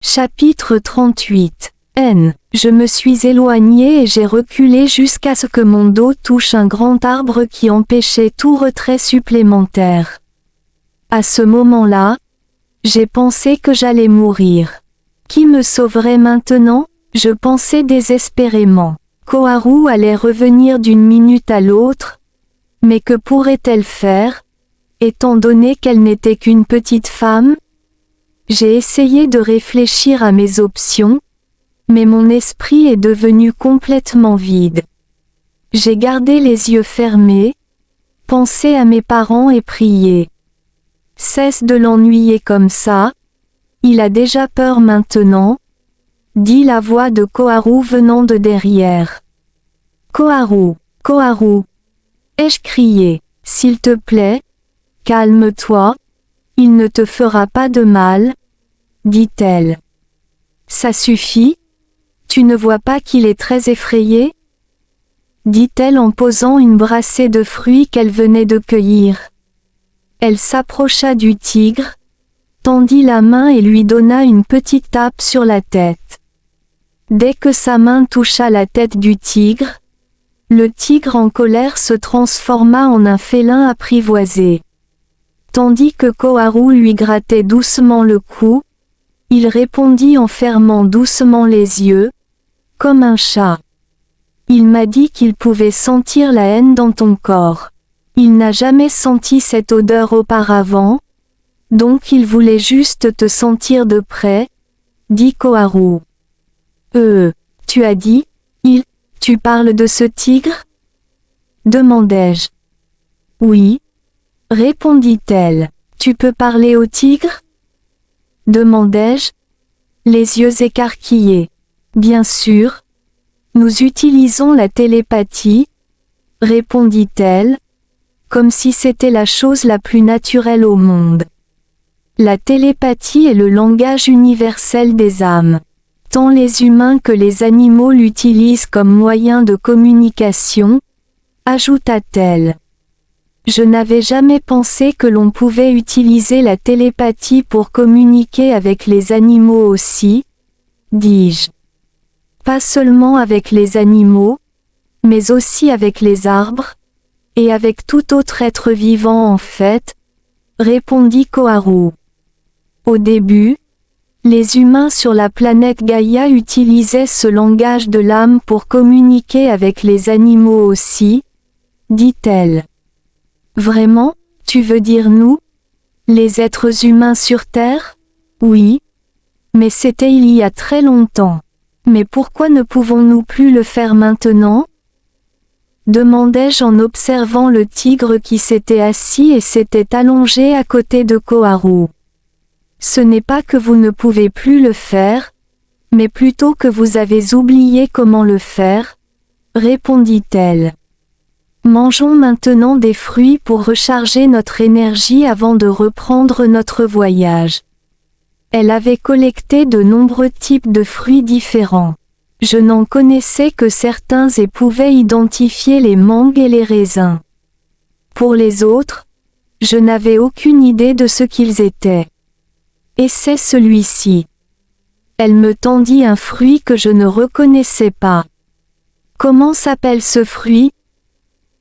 Chapitre 38. N. Je me suis éloigné et j'ai reculé jusqu'à ce que mon dos touche un grand arbre qui empêchait tout retrait supplémentaire. À ce moment-là, j'ai pensé que j'allais mourir. Qui me sauverait maintenant? Je pensais désespérément. Koharu allait revenir d'une minute à l'autre. Mais que pourrait-elle faire, étant donné qu'elle n'était qu'une petite femme? J'ai essayé de réfléchir à mes options, mais mon esprit est devenu complètement vide. J'ai gardé les yeux fermés, pensé à mes parents et prié. Cesse de l'ennuyer comme ça, il a déjà peur maintenant, dit la voix de Koharu venant de derrière. Koharu, Koharu, ai-je crié, s'il te plaît, calme-toi, il ne te fera pas de mal, dit-elle. Ça suffit? Tu ne vois pas qu'il est très effrayé? Dit-elle en posant une brassée de fruits qu'elle venait de cueillir. Elle s'approcha du tigre, tendit la main et lui donna une petite tape sur la tête. Dès que sa main toucha la tête du tigre, le tigre en colère se transforma en un félin apprivoisé. Tandis que Koharu lui grattait doucement le cou, il répondit en fermant doucement les yeux, comme un chat. Il m'a dit qu'il pouvait sentir la haine dans ton corps. Il n'a jamais senti cette odeur auparavant, donc il voulait juste te sentir de près, dit Koharu. Tu as dit, tu parles de ce tigre? Demandai-je. Oui, répondit-elle. Tu peux parler au tigre? Demandai-je, les yeux écarquillés. Bien sûr. Nous utilisons la télépathie, répondit-elle, comme si c'était la chose la plus naturelle au monde. La télépathie est le langage universel des âmes. Tant les humains que les animaux l'utilisent comme moyen de communication, ajouta-t-elle. Je n'avais jamais pensé que l'on pouvait utiliser la télépathie pour communiquer avec les animaux aussi, dis-je. Pas seulement avec les animaux, mais aussi avec les arbres, et avec tout autre être vivant en fait, répondit Koharu. Au début, les humains sur la planète Gaïa utilisaient ce langage de l'âme pour communiquer avec les animaux aussi, dit-elle. Vraiment, tu veux dire nous? Les êtres humains sur Terre? Oui. Mais c'était il y a très longtemps. Mais pourquoi ne pouvons-nous plus le faire maintenant? Demandai-je en observant le tigre qui s'était assis et s'était allongé à côté de Koharu. Ce n'est pas que vous ne pouvez plus le faire, mais plutôt que vous avez oublié comment le faire, répondit-elle. Mangeons maintenant des fruits pour recharger notre énergie avant de reprendre notre voyage. Elle avait collecté de nombreux types de fruits différents. Je n'en connaissais que certains et pouvais identifier les mangues et les raisins. Pour les autres, je n'avais aucune idée de ce qu'ils étaient. Et c'est celui-ci. Elle me tendit un fruit que je ne reconnaissais pas. Comment s'appelle ce fruit?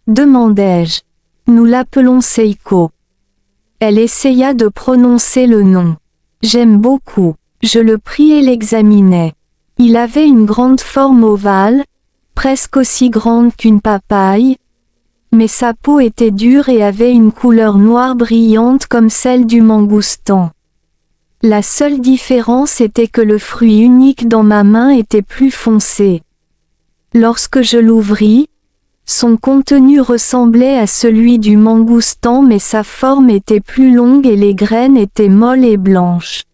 Demandai-je. Nous l'appelons Seiko. Elle essaya de prononcer le nom. J'aime beaucoup. Je le pris et l'examinai. Il avait une grande forme ovale, presque aussi grande qu'une papaye, mais sa peau était dure et avait une couleur noire brillante comme celle du mangoustan. La seule différence était que le fruit unique dans ma main était plus foncé. Lorsque je l'ouvris, son contenu ressemblait à celui du mangoustan mais sa forme était plus longue et les graines étaient molles et blanches.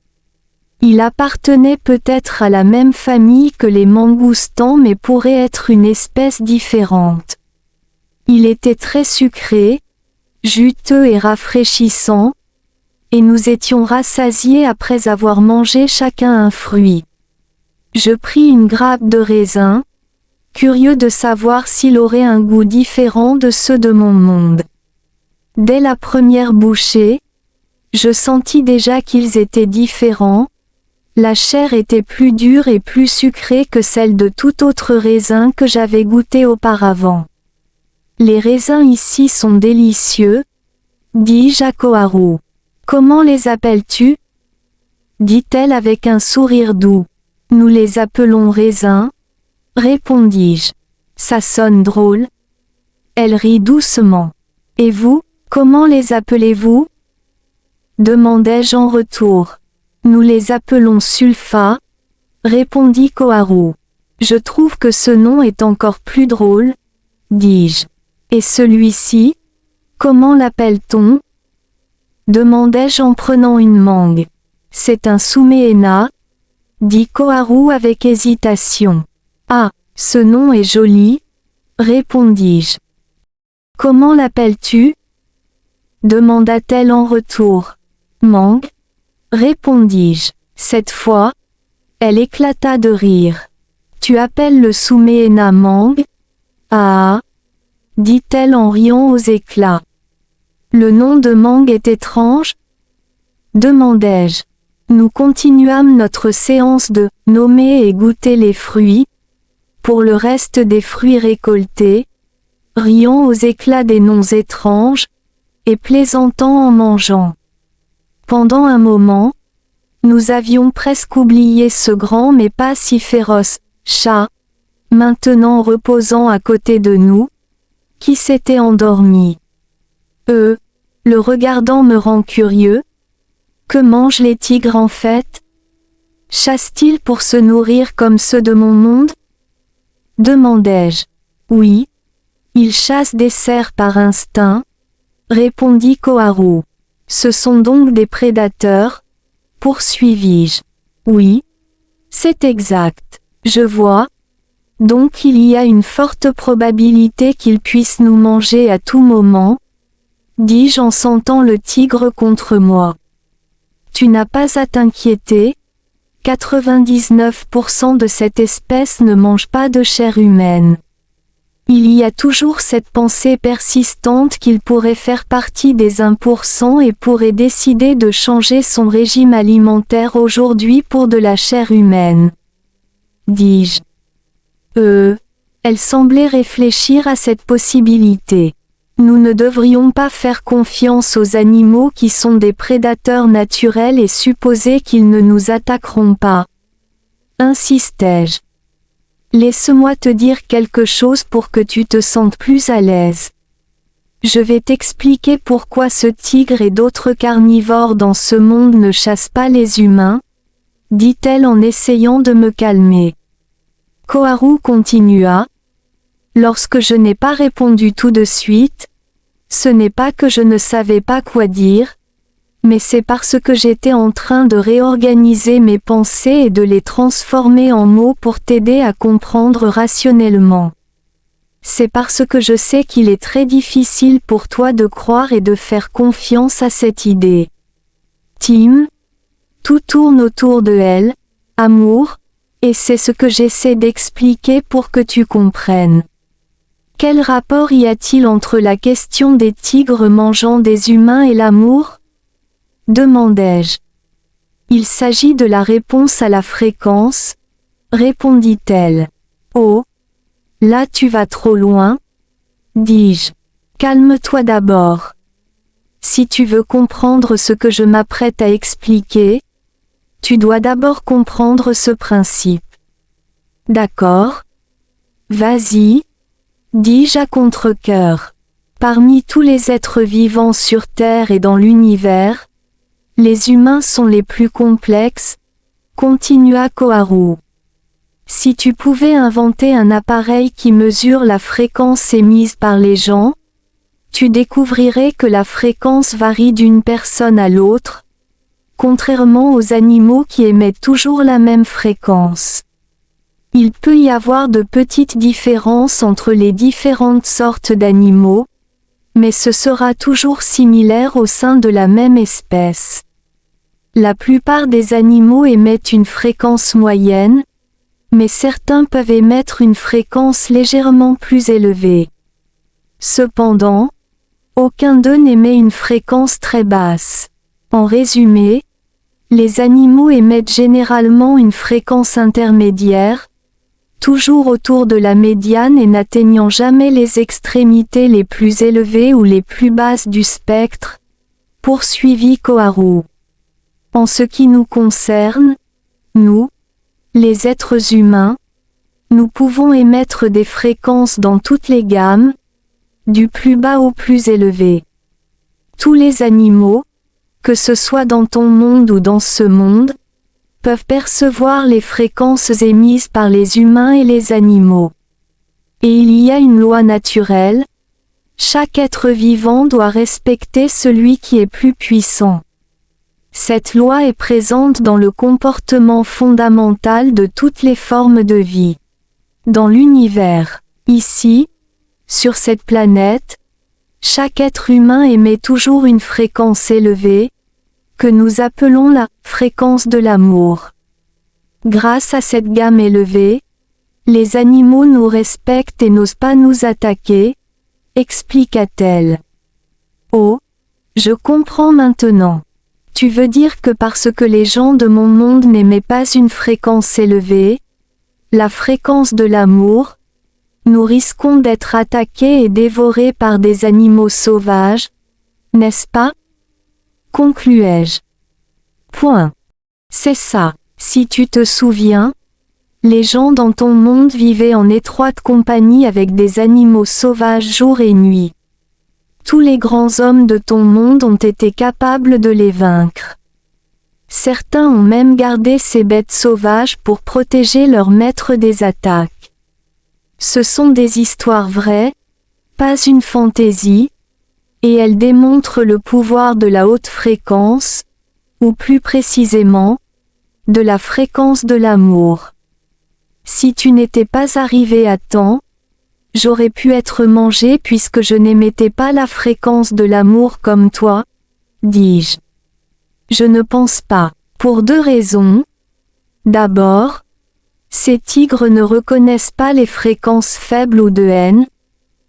Il appartenait peut-être à la même famille que les mangoustans mais pourrait être une espèce différente. Il était très sucré, juteux et rafraîchissant, et nous étions rassasiés après avoir mangé chacun un fruit. Je pris une grappe de raisin, curieux de savoir s'il aurait un goût différent de ceux de mon monde. Dès la première bouchée, je sentis déjà qu'ils étaient différents, La chair était plus dure et plus sucrée que celle de tout autre raisin que j'avais goûté auparavant. Les raisins ici sont délicieux, dis-je à Koharu. Comment les appelles-tu? Dit-elle avec un sourire doux. Nous les appelons raisins, répondis-je. Ça sonne drôle. Elle rit doucement. Et vous, comment les appelez-vous? Demandai-je en retour. Nous les appelons sulfa, répondit Koharu. Je trouve que ce nom est encore plus drôle, dis-je. Et celui-ci, comment l'appelle-t-on? Demandai-je en prenant une mangue. C'est un sumeena, dit Koharu avec hésitation. Ah, ce nom est joli, répondis-je. Comment l'appelles-tu? Demanda-t-elle en retour. Mangue, répondis-je. Cette fois, elle éclata de rire. Tu appelles le sumeena mangue? Ah, dit-elle en riant aux éclats. Le nom de mangue est étrange? Demandai-je. Nous continuâmes notre séance de nommer et goûter les fruits. Pour le reste des fruits récoltés, riant aux éclats des noms étranges, et plaisantant en mangeant. Pendant un moment, nous avions presque oublié ce grand mais pas si féroce chat, maintenant reposant à côté de nous, qui s'était endormi. Le regardant me rend curieux. Que mangent les tigres en fait? Chassent-ils pour se nourrir comme ceux de mon monde? Demandai-je. Oui. Ils chassent des cerfs par instinct, répondit Koharu. Ce sont donc des prédateurs? Poursuivis-je. Oui. C'est exact. Je vois. Donc il y a une forte probabilité qu'ils puissent nous manger à tout moment, dis-je en sentant le tigre contre moi. Tu n'as pas à t'inquiéter, 99% de cette espèce ne mange pas de chair humaine. Il y a toujours cette pensée persistante qu'il pourrait faire partie des 1% et pourrait décider de changer son régime alimentaire aujourd'hui pour de la chair humaine. Dis-je. Elle semblait réfléchir à cette possibilité. Nous ne devrions pas faire confiance aux animaux qui sont des prédateurs naturels et supposer qu'ils ne nous attaqueront pas. Insistai-je. Laisse-moi te dire quelque chose pour que tu te sentes plus à l'aise. Je vais t'expliquer pourquoi ce tigre et d'autres carnivores dans ce monde ne chassent pas les humains, dit-elle en essayant de me calmer. Koharu continua. Lorsque je n'ai pas répondu tout de suite, ce n'est pas que je ne savais pas quoi dire, mais c'est parce que j'étais en train de réorganiser mes pensées et de les transformer en mots pour t'aider à comprendre rationnellement. C'est parce que je sais qu'il est très difficile pour toi de croire et de faire confiance à cette idée. Tim, tout tourne autour de elle, amour, et c'est ce que j'essaie d'expliquer pour que tu comprennes. Quel rapport y a-t-il entre la question des tigres mangeant des humains et l'amour? Demandai-je. Il s'agit de la réponse à la fréquence, répondit-elle. Oh, là tu vas trop loin, dis-je. Calme-toi d'abord. Si tu veux comprendre ce que je m'apprête à expliquer, tu dois d'abord comprendre ce principe. D'accord? Vas-y, dis-je à contre-cœur. Parmi tous les êtres vivants sur Terre et dans l'univers, les humains sont les plus complexes, continua Koharu. Si tu pouvais inventer un appareil qui mesure la fréquence émise par les gens, tu découvrirais que la fréquence varie d'une personne à l'autre, contrairement aux animaux qui émettent toujours la même fréquence. Il peut y avoir de petites différences entre les différentes sortes d'animaux, mais ce sera toujours similaire au sein de la même espèce. La plupart des animaux émettent une fréquence moyenne, mais certains peuvent émettre une fréquence légèrement plus élevée. Cependant, aucun d'eux n'émet une fréquence très basse. En résumé, Les animaux émettent généralement une fréquence intermédiaire, toujours autour de la médiane et n'atteignant jamais les extrémités les plus élevées ou les plus basses du spectre, poursuivit Koharu. En ce qui nous concerne, nous, les êtres humains, nous pouvons émettre des fréquences dans toutes les gammes, du plus bas au plus élevé. Tous les animaux, que ce soit dans ton monde ou dans ce monde, peuvent percevoir les fréquences émises par les humains et les animaux. Et il y a une loi naturelle, chaque être vivant doit respecter celui qui est plus puissant. Cette loi est présente dans le comportement fondamental de toutes les formes de vie. Dans l'univers, ici, sur cette planète, chaque être humain émet toujours une fréquence élevée, que nous appelons la fréquence de l'amour. Grâce à cette gamme élevée, les animaux nous respectent et n'osent pas nous attaquer, expliqua-t-elle. Oh, je comprends maintenant. Tu veux dire que parce que les gens de mon monde n'émettent pas une fréquence élevée, la fréquence de l'amour, nous risquons d'être attaqués et dévorés par des animaux sauvages, n'est-ce pas? Concluai-je. Point. C'est ça. Si tu te souviens, les gens dans ton monde vivaient en étroite compagnie avec des animaux sauvages jour et nuit. Tous les grands hommes de ton monde ont été capables de les vaincre. Certains ont même gardé ces bêtes sauvages pour protéger leurs maîtres des attaques. Ce sont des histoires vraies, pas une fantaisie, et elles démontrent le pouvoir de la haute fréquence, ou plus précisément, de la fréquence de l'amour. Si tu n'étais pas arrivé à temps, j'aurais pu être mangé puisque je n'émettais pas la fréquence de l'amour comme toi, dis-je. Je ne pense pas, pour deux raisons. D'abord, ces tigres ne reconnaissent pas les fréquences faibles ou de haine,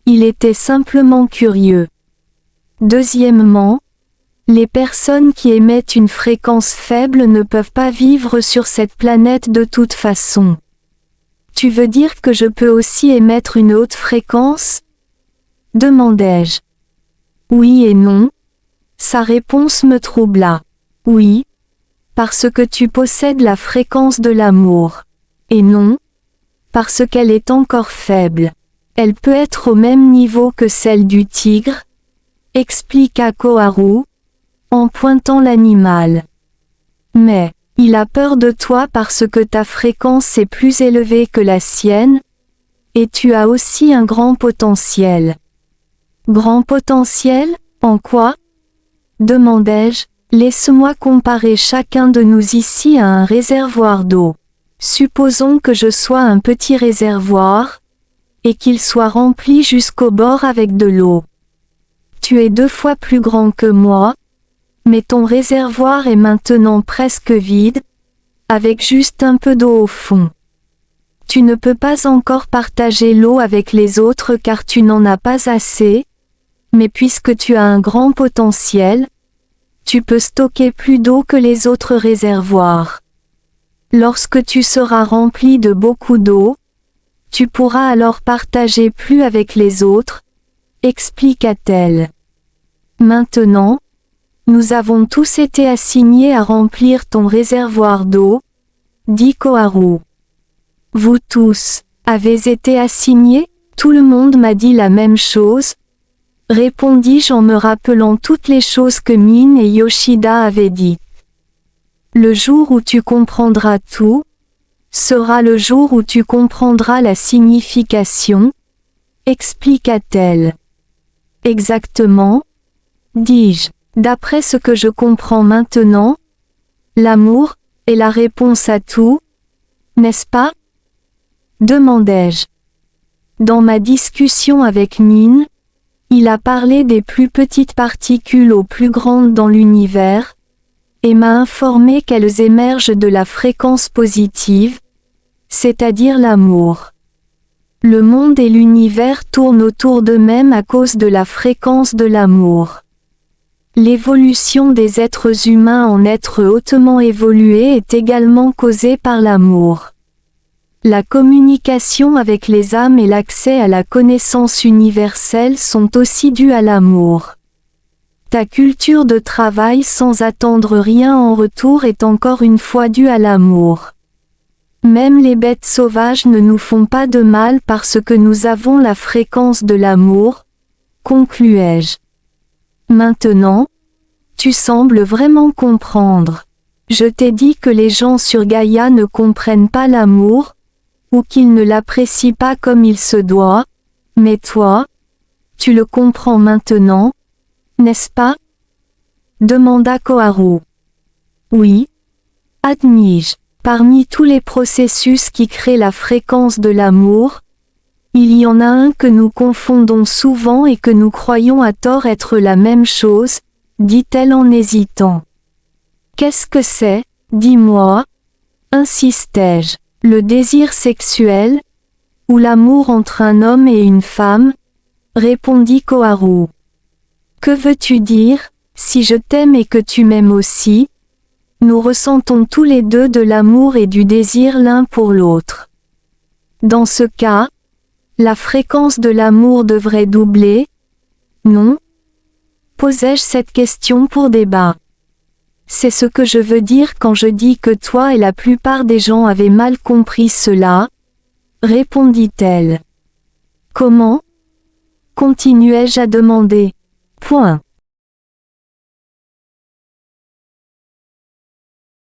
il était simplement curieux. Deuxièmement, les personnes qui émettent une fréquence faible ne peuvent pas vivre sur cette planète de toute façon. Tu veux dire que je peux aussi émettre une haute fréquence? Demandai-je. Oui et non. Sa réponse me troubla. Oui, parce que tu possèdes la fréquence de l'amour. Et non, parce qu'elle est encore faible. Elle peut être au même niveau que celle du tigre, expliqua Koharu, en pointant l'animal. Mais, il a peur de toi parce que ta fréquence est plus élevée que la sienne, et tu as aussi un grand potentiel. Grand potentiel, en quoi? Demandai-je. Laisse-moi comparer chacun de nous ici à un réservoir d'eau. Supposons que je sois un petit réservoir, et qu'il soit rempli jusqu'au bord avec de l'eau. Tu es 2 fois plus grand que moi, mais ton réservoir est maintenant presque vide, avec juste un peu d'eau au fond. Tu ne peux pas encore partager l'eau avec les autres car tu n'en as pas assez, mais puisque tu as un grand potentiel, tu peux stocker plus d'eau que les autres réservoirs. Lorsque tu seras rempli de beaucoup d'eau, tu pourras alors partager plus avec les autres, expliqua-t-elle. Maintenant, nous avons tous été assignés à remplir ton réservoir d'eau, dit Koharu. Vous tous, avez été assignés? Tout le monde m'a dit la même chose, répondis-je en me rappelant toutes les choses que Min et Yoshida avaient dites. Le jour où tu comprendras tout, sera le jour où tu comprendras la signification, expliqua-t-elle. Exactement, dis-je. D'après ce que je comprends maintenant, l'amour est la réponse à tout, n'est-ce pas? Demandai-je. Dans ma discussion avec Min, il a parlé des plus petites particules aux plus grandes dans l'univers, et m'a informé qu'elles émergent de la fréquence positive, c'est-à-dire l'amour. Le monde et l'univers tournent autour d'eux-mêmes à cause de la fréquence de l'amour. L'évolution des êtres humains en êtres hautement évolués est également causée par l'amour. La communication avec les âmes et l'accès à la connaissance universelle sont aussi dus à l'amour. Ta culture de travail sans attendre rien en retour est encore une fois due à l'amour. Même les bêtes sauvages ne nous font pas de mal parce que nous avons la fréquence de l'amour, concluai-je. Maintenant, tu sembles vraiment comprendre. Je t'ai dit que les gens sur Gaïa ne comprennent pas l'amour, ou qu'ils ne l'apprécient pas comme il se doit, mais toi, tu le comprends maintenant, n'est-ce pas? Demanda Koharu. Oui, admis-je. Parmi tous les processus qui créent la fréquence de l'amour, il y en a un que nous confondons souvent et que nous croyons à tort être la même chose, dit-elle en hésitant. Qu'est-ce que c'est, dis-moi? Insistai-je. Le désir sexuel, ou l'amour entre un homme et une femme, répondit Koharu. Que veux-tu dire, si je t'aime et que tu m'aimes aussi? Nous ressentons tous les deux de l'amour et du désir l'un pour l'autre. Dans ce cas, la fréquence de l'amour devrait doubler, non? Posai-je cette question pour débat. C'est ce que je veux dire quand je dis que toi et la plupart des gens avaient mal compris cela, répondit-elle. Comment? Continuai-je à demander. Point.